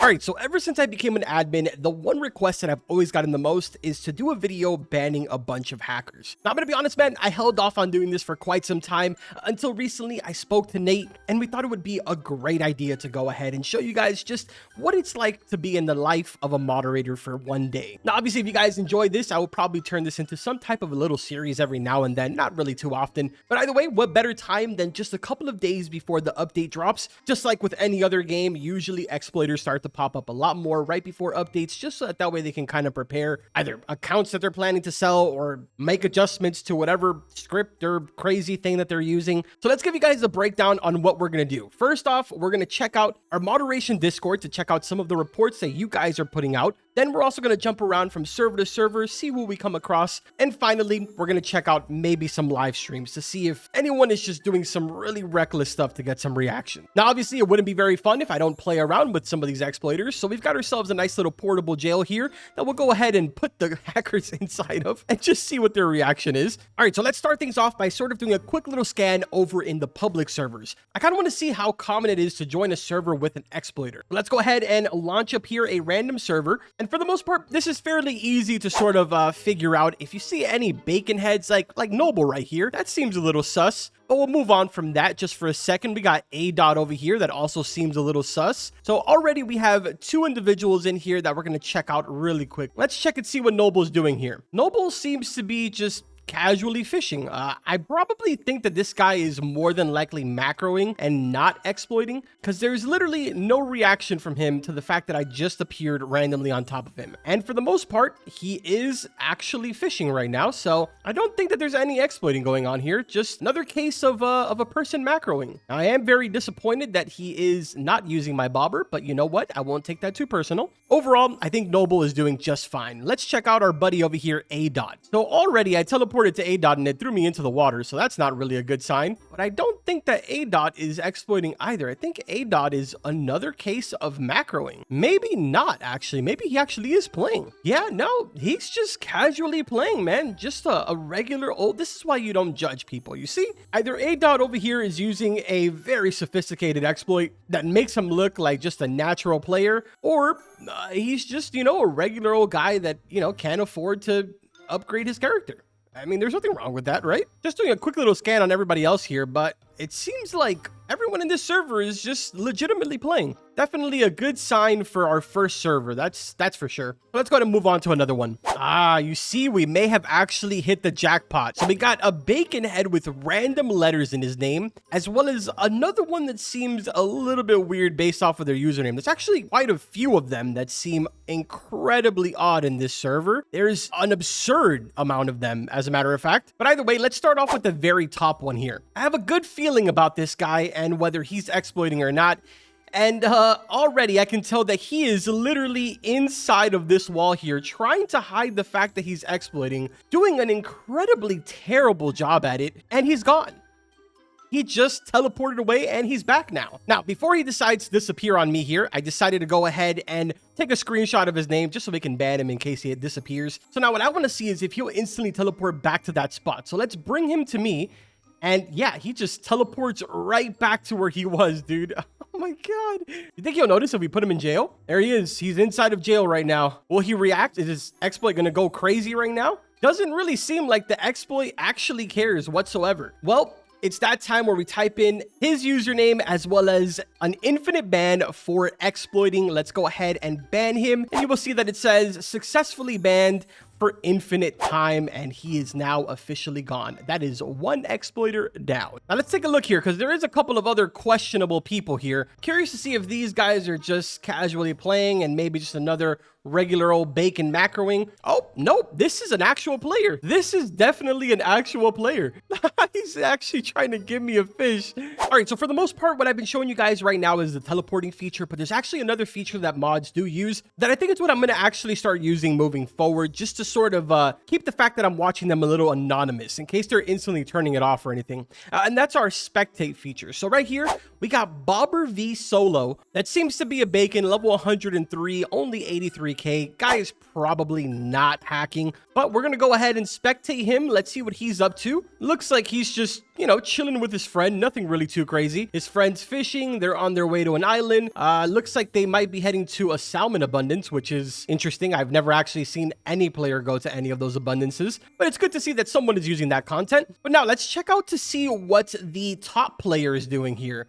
All right, so ever since I became an admin, the one request that I've always gotten the most is to do a video banning a bunch of hackers. Now, I'm gonna be honest, man, I held off on doing this for quite some time until recently I spoke to Nate and we thought it would be a great idea to go ahead and show you guys just what it's like to be in the life of a moderator for one day. Now, obviously, if you guys enjoy this, I will probably turn this into some type of a little series every now and then, not really too often. But either way, what better time than just a couple of days before the update drops? Just like with any other game, usually exploiters start to pop up a lot more right before updates, just so that way they can kind of prepare either accounts that they're planning to sell or make adjustments to whatever script or crazy thing that they're using. So let's give you guys a breakdown on what we're going to do. First off, we're going to check out our moderation Discord to check out some of the reports that you guys are putting out. Then we're also going to jump around from server to server, see who we come across. And finally, we're going to check out maybe some live streams to see if anyone is just doing some really reckless stuff to get some reaction. Now, obviously, it wouldn't be very fun if I don't play around with some of these exploiters. So we've got ourselves a nice little portable jail here that we'll go ahead and put the hackers inside of and just see what their reaction is. All right, so let's start things off by sort of doing a quick little scan over in the public servers. I kind of want to see how common it is to join a server with an exploiter. Let's go ahead and launch up here a random server. And for the most part, this is fairly easy to sort of figure out. If you see any bacon heads like Noble right here, that seems a little sus. But we'll move on from that just for a second. We got A dot over here that also seems a little sus. So already we have two individuals in here that we're going to check out really quick. Let's check and see what Noble's doing here. Noble seems to be just casually fishing. I probably think that this guy is more than likely macroing and not exploiting, because there's literally no reaction from him to the fact that I just appeared randomly on top of him. And for the most part, he is actually fishing right now. So I don't think that there's any exploiting going on here. Just another case of a person macroing. Now, I am very disappointed that he is not using my bobber, but you know what? I won't take that too personal. Overall, I think Noble is doing just fine. Let's check out our buddy over here, A dot. So already I teleported to A dot and it threw me into the water, so that's not really a good sign. But I don't think that A dot is exploiting either. I think A dot is another case of macroing. Maybe not, actually. Maybe he actually is playing. Yeah, no, he's just casually playing, man. Just a regular old. This is why you don't judge people. You see, either A dot over here is using a very sophisticated exploit that makes him look like just a natural player, or he's just, you know, a regular old guy that, you know, can't afford to upgrade his character. I mean, there's nothing wrong with that, right? Just doing a quick little scan on everybody else here, but it seems like everyone in this server is just legitimately playing. Definitely a good sign for our first server. That's for sure. Let's go ahead and move on to another one. You see, we may have actually hit the jackpot. So we got a bacon head with random letters in his name, as well as another one that seems a little bit weird based off of their username. There's actually quite a few of them that seem incredibly odd in this server. There's an absurd amount of them, as a matter of fact. But either way, let's start off with the very top one here. I have a good feeling about this guy and whether he's exploiting or not. And already I can tell that he is literally inside of this wall here, trying to hide the fact that he's exploiting, doing an incredibly terrible job at it, and he's gone. He just teleported away and he's back now. Now, before he decides to disappear on me here, I decided to go ahead and take a screenshot of his name just so we can ban him in case he disappears. So now what I want to see is if he'll instantly teleport back to that spot. So let's bring him to me. And yeah, he just teleports right back to where he was, dude. Oh my God. You think he'll notice if we put him in jail? There he is. He's inside of jail right now. Will he react? Is his exploit going to go crazy right now? Doesn't really seem like the exploit actually cares whatsoever. Well, it's that time where we type in his username as well as an infinite ban for exploiting. Let's go ahead and ban him. And you will see that it says successfully banned for infinite time, and he is now officially gone. That is one exploiter down. Now let's take a look here, because there is a couple of other questionable people here. Curious to see if these guys are just casually playing and maybe just another regular old bacon macroing. Oh, nope, this is an actual player. This is definitely an actual player. He's actually trying to give me a fish. All right, so for the most part, what I've been showing you guys right now is the teleporting feature, but there's actually another feature that mods do use that I think is what I'm going to actually start using moving forward, just to sort of keep the fact that I'm watching them a little anonymous in case they're instantly turning it off or anything. And that's our spectate feature. So right here, we got Bobber V Solo. That seems to be a bacon, level 103, only 83 33K. Guy is probably not hacking, but we're gonna go ahead and spectate him. Let's see what he's up to. Looks like he's just, you know, chilling with his friend. Nothing really too crazy. His friend's fishing. They're on their way to an island. Looks like they might be heading to a salmon abundance, which is interesting. I've never actually seen any player go to any of those abundances, but it's good to see that someone is using that content. But now let's check out to see what the top player is doing here.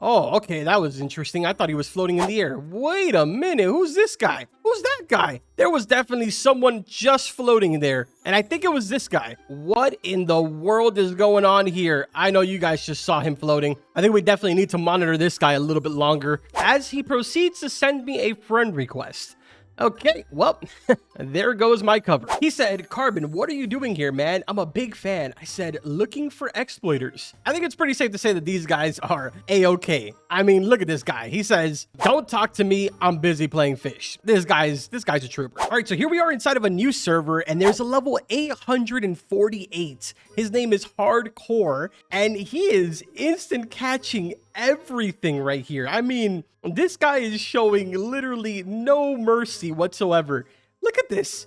Oh, okay, that was interesting. I thought he was floating in the air. Wait a minute, who's this guy? Who's that guy? There was definitely someone just floating there, and I think it was this guy. What in the world is going on here? I know you guys just saw him floating. I think we definitely need to monitor this guy a little bit longer as he proceeds to send me a friend request. Okay, well, there goes my cover. He said, Carbon, what are you doing here, man? I'm a big fan. I said, looking for exploiters. I think it's pretty safe to say that these guys are A-okay. I mean, look at this guy. He says, don't talk to me. I'm busy playing fish. This guy's a trooper. All right, so here we are inside of a new server, and there's a level 848. His name is Hardcore, and he is instant catching everything right here. I mean, this guy is showing literally no mercy whatsoever. Look at this.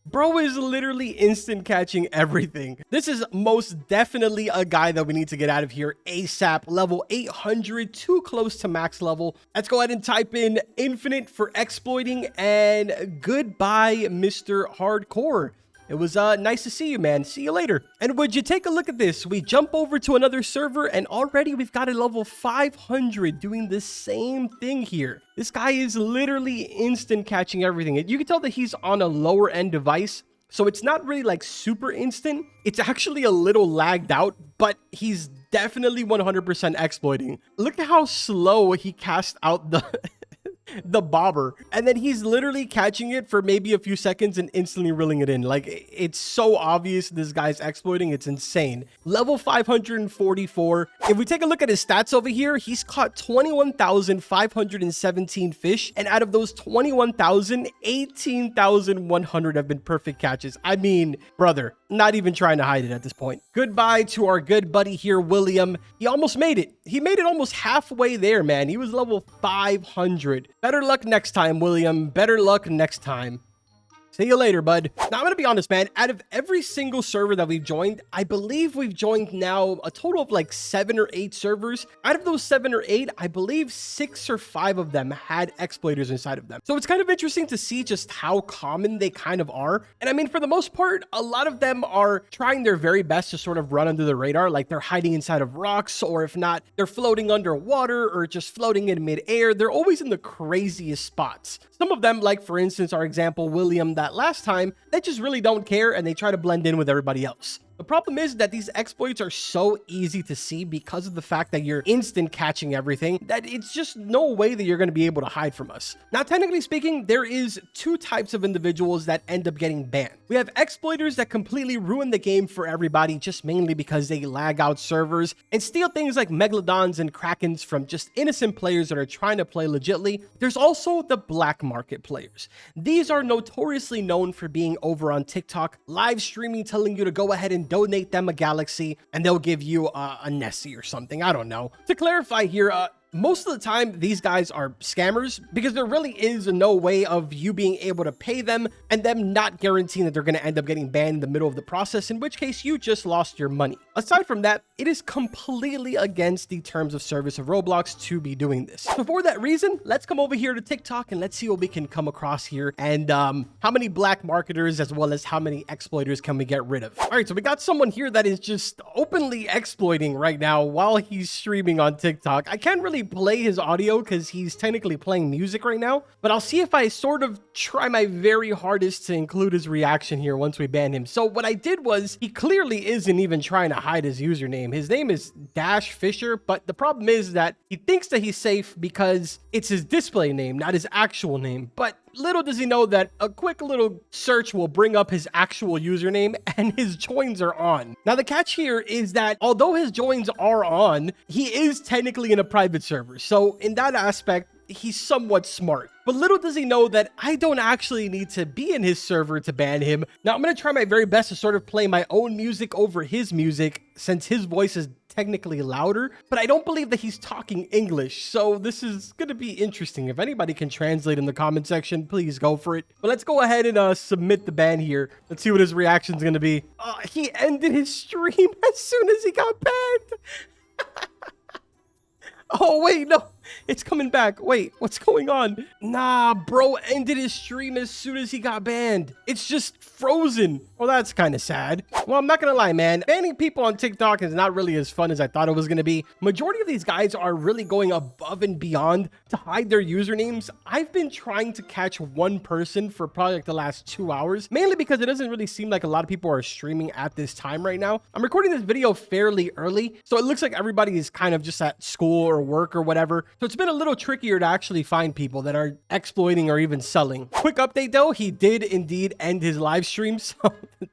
Bro is literally instant catching everything. This is most definitely a guy that we need to get out of here ASAP. Level 800, too close to max level. Let's go ahead and type in infinite for exploiting, and goodbye, Mr. Hardcore. It was nice to see you, man. See you later. And would you take a look at this? We jump over to another server, and already we've got a level 500 doing the same thing here. This guy is literally instant catching everything. You can tell that he's on a lower end device, so it's not really like super instant. It's actually a little lagged out, but he's definitely 100% exploiting. Look at how slow he cast out the bobber, and then he's literally catching it for maybe a few seconds and instantly reeling it in. Like, it's so obvious this guy's exploiting. It's insane. Level 544. If we take a look at his stats over here, he's caught 21,517 fish, and out of those 21,000, 18,100 have been perfect catches. I mean, brother, not even trying to hide it at this point. Goodbye to our good buddy here, William. He almost made it. He made it almost halfway there, man. He was level 500. Better luck next time, William. Better luck next time. See you later, bud. Now, I'm going to be honest, man. Out of every single server that we've joined, I believe we've joined now a total of like 7 or 8 servers. Out of those 7 or 8, I believe 6 or 5 of them had exploiters inside of them. So it's kind of interesting to see just how common they kind of are. And I mean, for the most part, a lot of them are trying their very best to sort of run under the radar. Like, they're hiding inside of rocks, or if not, they're floating underwater or just floating in midair. They're always in the craziest spots. Some of them, like for instance, our example, William, that last time, they just really don't care and they try to blend in with everybody else. The problem is that these exploits are so easy to see because of the fact that you're instant catching everything, that it's just no way that you're going to be able to hide from us. Now, technically speaking, there is 2 types of individuals that end up getting banned. We have exploiters that completely ruin the game for everybody, just mainly because they lag out servers and steal things like megalodons and krakens from just innocent players that are trying to play legitly. There's also the black market players. These are notoriously known for being over on TikTok, live streaming, telling you to go ahead and donate them a galaxy, and they'll give you a Nessie or something. I don't know. To clarify here, most of the time, these guys are scammers because there really is no way of you being able to pay them and them not guaranteeing that they're going to end up getting banned in the middle of the process, in which case you just lost your money. Aside from that, it is completely against the terms of service of Roblox to be doing this. So for that reason, let's come over here to TikTok and let's see what we can come across here, and how many black marketers as well as how many exploiters can we get rid of. All right, so we got someone here that is just openly exploiting right now while he's streaming on TikTok. I can't really play his audio because he's technically playing music right now, but I'll see if I sort of try my very hardest to include his reaction here once we ban him. So what I did was, he clearly isn't even trying to hide his username. His name is Dash Fisher, but the problem is that he thinks that he's safe because it's his display name, not his actual name. But little does he know that a quick little search will bring up his actual username and his joins are on. Now, the catch here is that although his joins are on, he is technically in a private server. So in that aspect, he's somewhat smart. But little does he know that I don't actually need to be in his server to ban him. Now, I'm going to try my very best to sort of play my own music over his music, since his voice is technically louder, but I don't believe that he's talking English. So this is going to be interesting. If anybody can translate in the comment section, please go for it. But let's go ahead and submit the ban here. Let's see what his reaction is going to be. He ended his stream as soon as he got banned. Oh, wait, no. It's coming back. Wait, what's going on? Nah, bro ended his stream as soon as he got banned. It's just frozen. Well, that's kind of sad. Well, I'm not gonna lie, man. Banning people on TikTok is not really as fun as I thought it was gonna be. Majority of these guys are really going above and beyond to hide their usernames. I've been trying to catch one person for probably like the last 2 hours, mainly because it doesn't really seem like a lot of people are streaming at this time right now. I'm recording this video fairly early, so it looks like everybody is kind of just at school or work or whatever. So it's been a little trickier to actually find people that are exploiting or even selling. Quick update though, he did indeed end his live stream, so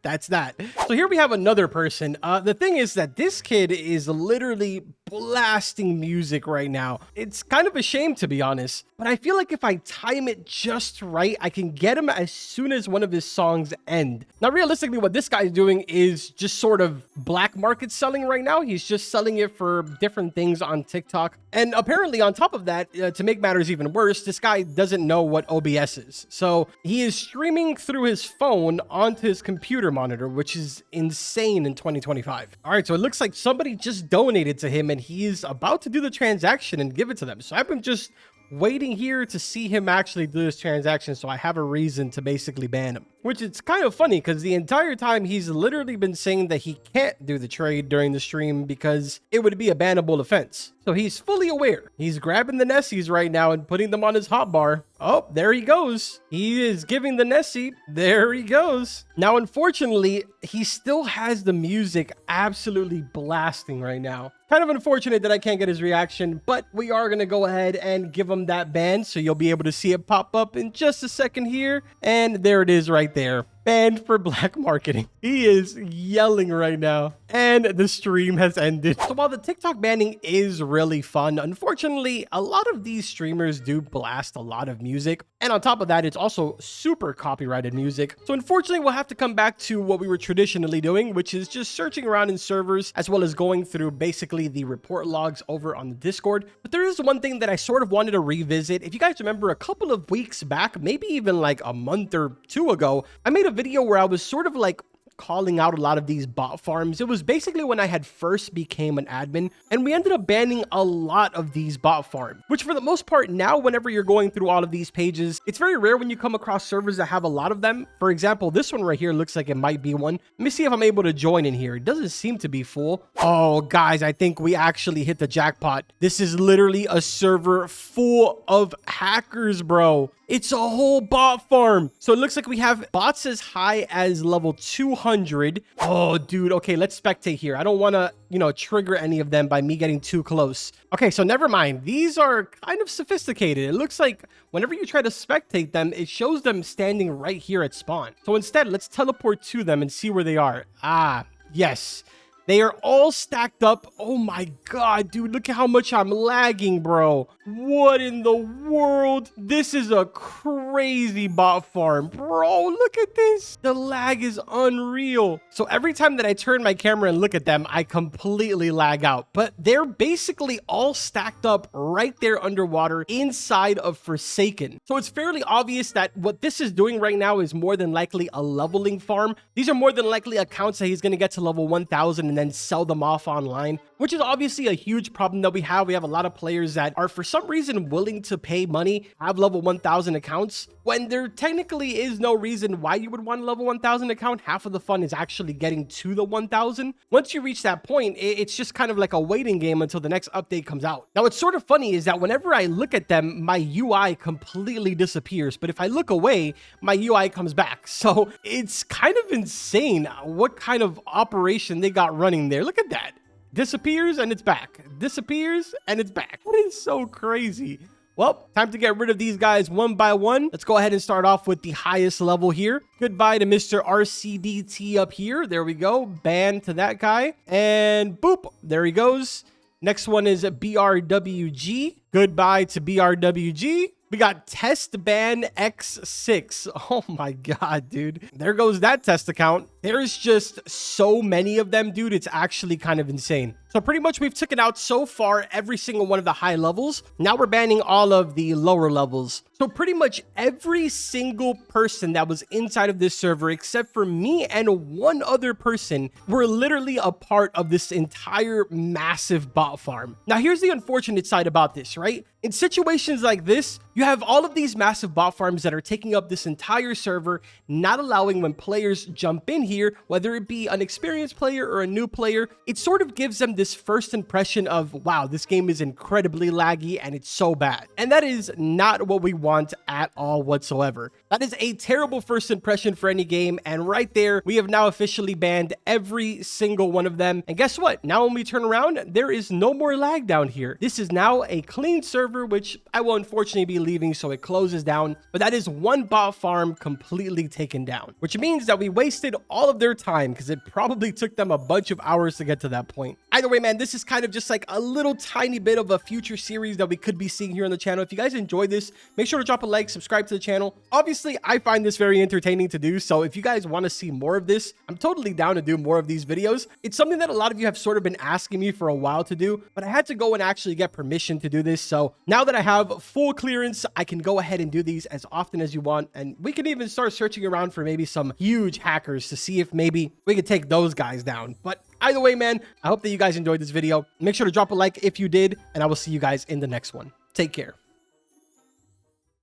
that's that. So here we have another person. The thing is that this kid is literally blasting music right now. It's kind of a shame, to be honest, but I feel like if I time it just right, I can get him as soon as one of his songs end. Now, realistically, what this guy's doing is just sort of black market selling right now. He's just selling it for different things on TikTok. And apparently on top of that, to make matters even worse, this guy doesn't know what OBS is. So he is streaming through his phone onto his computer monitor, which is insane in 2025. All right, so it looks like somebody just donated to him and he's about to do the transaction and give it to them. So I've been just waiting here to see him actually do this transaction, so I have a reason to basically ban him. Which it's kind of funny because the entire time he's literally been saying that he can't do the trade during the stream because it would be a bannable offense. So he's fully aware. He's grabbing the Nessies right now and putting them on his hotbar. Oh, there he goes. He is giving the Nessie. There he goes. Now, unfortunately, he still has the music absolutely blasting right now. Kind of unfortunate that I can't get his reaction, but we are going to go ahead and give him that ban. So you'll be able to see it pop up in just a second here. And there it is right there. Banned for black marketing. He is yelling right now. And the stream has ended. So while the TikTok banning is really fun, unfortunately, a lot of these streamers do blast a lot of music. And on top of that, it's also super copyrighted music. So unfortunately, we'll have to come back to what we were traditionally doing, which is just searching around in servers, as well as going through basically the report logs over on the Discord. But there is one thing that I sort of wanted to revisit. If you guys remember, a couple of weeks back, maybe even like a month or two ago, I made a video where I was sort of like calling out a lot of these bot farms. It was basically when I had first became an admin, and we ended up banning a lot of these bot farms, which for the most part now, whenever you're going through all of these pages, it's very rare when you come across servers that have a lot of them. For example, this one right here looks like it might be one. Let me see if I'm able to join in here. It doesn't seem to be full. Oh, guys, I think we actually hit the jackpot. This is literally a server full of hackers, bro. It's a whole bot farm. So it looks like we have bots as high as level 200. Oh, dude. Okay, let's spectate here. I don't want to, trigger any of them by me getting too close. Okay, so never mind. These are kind of sophisticated. It looks like whenever you try to spectate them, it shows them standing right here at spawn. So instead, let's teleport to them and see where they are. Ah, yes. They are all stacked up. Oh my god, dude, look at how much I'm lagging, bro. What in the world? This is a crazy bot farm. Bro, look at this. The lag is unreal. So every time that I turn my camera and look at them, I completely lag out. But they're basically all stacked up right there underwater inside of Forsaken. So it's fairly obvious that what this is doing right now is more than likely a leveling farm. These are more than likely accounts that he's going to get to level 1000 and then sell them off online, which is obviously a huge problem that we have. We have a lot of players that are for some reason willing to pay money, have level 1000 accounts, when there technically is no reason why you would want a level 1000 account. Half of the fun is actually getting to the 1000. Once you reach that point, it's just kind of like a waiting game until the next update comes out. Now, what's sort of funny is that whenever I look at them, my UI completely disappears. But if I look away, my UI comes back. So it's kind of insane what kind of operation they got running there. Look at that. Disappears and it's back. Disappears and it's back. That is so crazy. Well, time to get rid of these guys one by one. Let's go ahead and start off with the highest level here. Goodbye to Mr. RCDT up here. There we go. Ban to that guy. And boop. There he goes. Next one is BRWG. Goodbye to BRWG. We got test ban X6. Oh my God, dude. There goes that test account. There's just so many of them, dude. It's actually kind of insane. So pretty much we've taken out so far every single one of the high levels. Now we're banning all of the lower levels. So pretty much every single person that was inside of this server, except for me and one other person, were literally a part of this entire massive bot farm. Now here's the unfortunate side about this, right? In situations like this, you have all of these massive bot farms that are taking up this entire server, not allowing when players jump in here, whether it be an experienced player or a new player, it sort of gives them this first impression of, wow, this game is incredibly laggy and it's so bad. And that is not what we want at all whatsoever. That is a terrible first impression for any game. And right there, we have now officially banned every single one of them. And guess what? Now when we turn around, there is no more lag down here. This is now a clean server, which I will unfortunately be leaving, so it closes down. But that is one bot farm completely taken down, which means that we wasted all of their time because it probably took them a bunch of hours to get to that point. Either way, man, this is kind of just like a little tiny bit of a future series that we could be seeing here on the channel. If you guys enjoyed this, make sure to drop a like, subscribe to the channel. Obviously, I find this very entertaining to do, so if you guys want to see more of this, I'm totally down to do more of these videos. It's something that a lot of you have sort of been asking me for a while to do, but I had to go and actually get permission to do this. So now that I have full clearance, I can go ahead and do these as often as you want, and we can even start searching around for maybe some huge hackers to see if maybe we could take those guys down. But either way, man, I hope that you guys enjoyed this video. Make sure to drop a like if you did, and I will see you guys in the next one. Take care.